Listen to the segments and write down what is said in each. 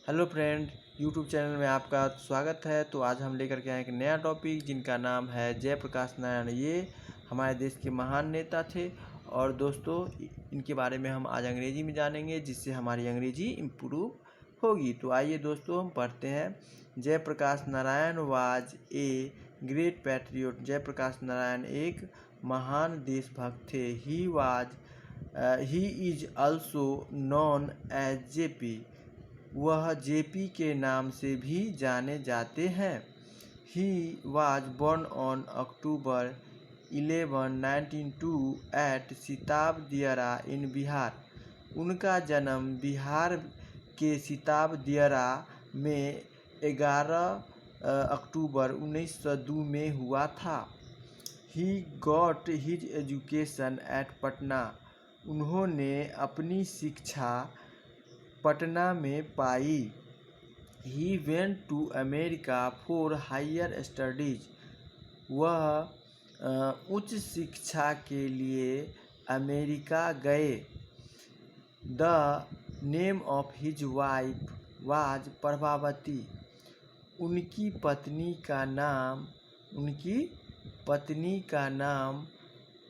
Hello friend, YouTube channel में आपका स्वागत है। तो आज हम लेकर के आए एक नया टॉपिक जिनका नाम है जयप्रकाश नारायण। ये हमारे देश के महान नेता थे और दोस्तों इनके बारे में हम आज अंग्रेजी में जानेंगे जिससे हमारी अंग्रेजी इम्प्रूव होगी। तो आइए दोस्तों हम पढ़ते हैं। Jayaprakash Narayan was a great patriot. Jayaprakash Narayan एक महान देशभक्त थे। He is also known as JP. वह जेपी के नाम से भी जाने जाते हैं। He was born on October 11, 1902 at Sitab Diara in Bihar. उनका जन्म बिहार के सिताब दियरा में 11 अक्टूबर 1902 में हुआ था। He got his education at Patna. उन्होंने अपनी शिक्षा पटना में पाई। He went to America for higher studies. वह उच्च शिक्षा के लिए अमेरिका गए। The name of his wife was Prabhavati. उनकी पत्नी का नाम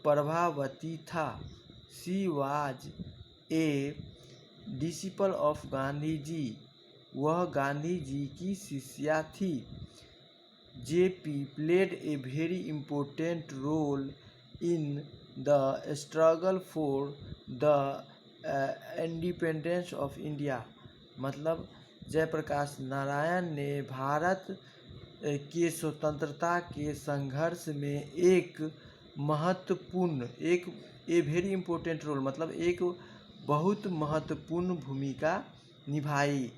प्रभावती था। She was a disciple of Gandhi ji. वह गांधी जी की शिष्या थी। JP played a very important role in the struggle for the independence of India. मतलब जयप्रकाश नारायण ने भारत के स्वतंत्रता के संघर्ष में एक वेरी इम्पोर्टेंट रोल मतलब एक बहुत महत्वपूर्ण भूमिका निभाए।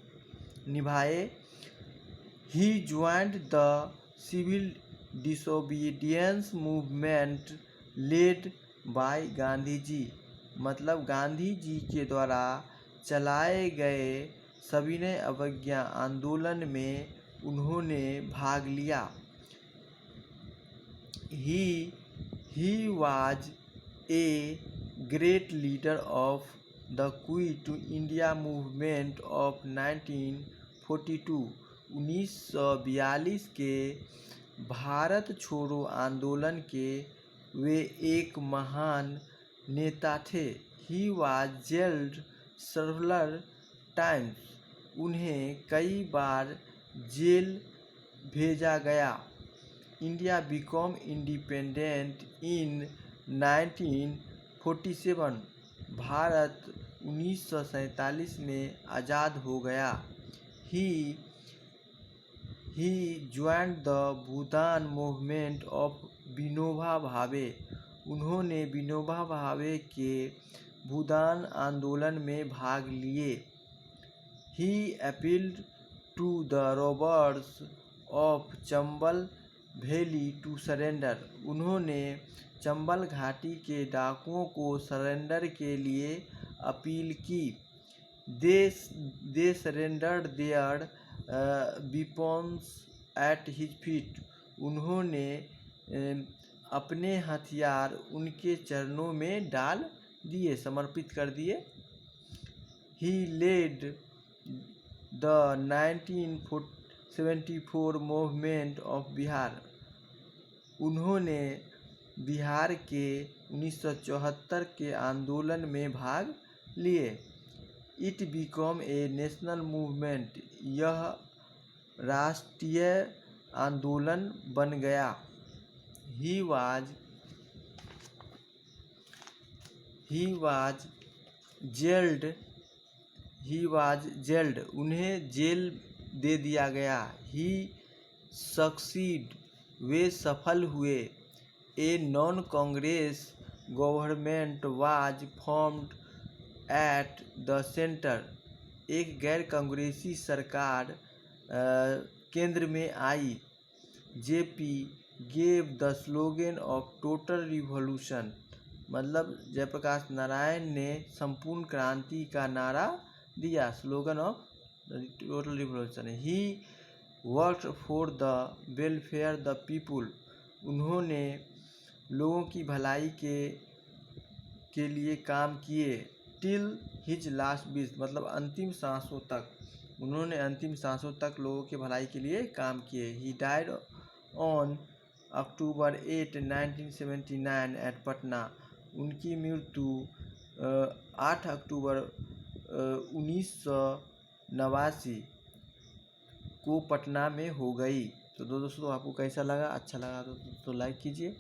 He joined the civil disobedience movement led by Gandhi ji. मतलब गांधी जी के द्वारा चलाए गए सविनय अवज्ञा आंदोलन में उन्होंने भाग लिया। He was a great leader of the quit India movement of 1942। 1942 के भारत छोड़ो आंदोलन के वे एक महान नेता थे। ही वाज जेल्ड सेवरल टाइम्स। उन्हें कई बार जेल भेजा गया। India become independent in 1947। Bharat 1947 में आज़ाद हो गया। ही joined the Bhoodan movement of Vinoba Bhave. उन्होंने विनोबा भावे के भूदान आंदोलन में भाग लिए। He appealed to the robbers of Chambal valley to surrender. उन्होंने चंबल घाटी के डाकुओं को सरेंडर के लिए अपील की। They surrendered their weapons at his feet. उन्होंने अपने हथियार उनके चरणों में डाल दिए, समर्पित कर दिए। He led the 1974 movement of Bihar. उन्होंने बिहार के 1974 के आंदोलन में भाग लिए। It became a national movement. यह राष्ट्रीय आंदोलन बन गया। He was jailed. उन्हें जेल दे दिया गया। He succeed. वे सफल हुए। A non Congress government was formed at the centre. एक गैर कांग्रेसी सरकार केंद्र में आई। JP gave the slogan of total revolution. मतलब जयप्रकाश नारायण ने संपूर्ण क्रांति का नारा दिया, slogan of total revolution. He worked for the welfare the people. उन्होंने लोगों की भलाई के लिए काम किए। टिल हिज लास्ट ब्रीथ मतलब अंतिम सांसों तक। उन्होंने अंतिम सांसों तक लोगों के भलाई के लिए काम किए। He died on October 8, 1979 at Patna. उनकी मृत्यु 8 अक्टूबर 1989 को पटना में हो गई। तो दोस्तों आपको कैसा लगा? अच्छा लगा तो लाइक कीजिए।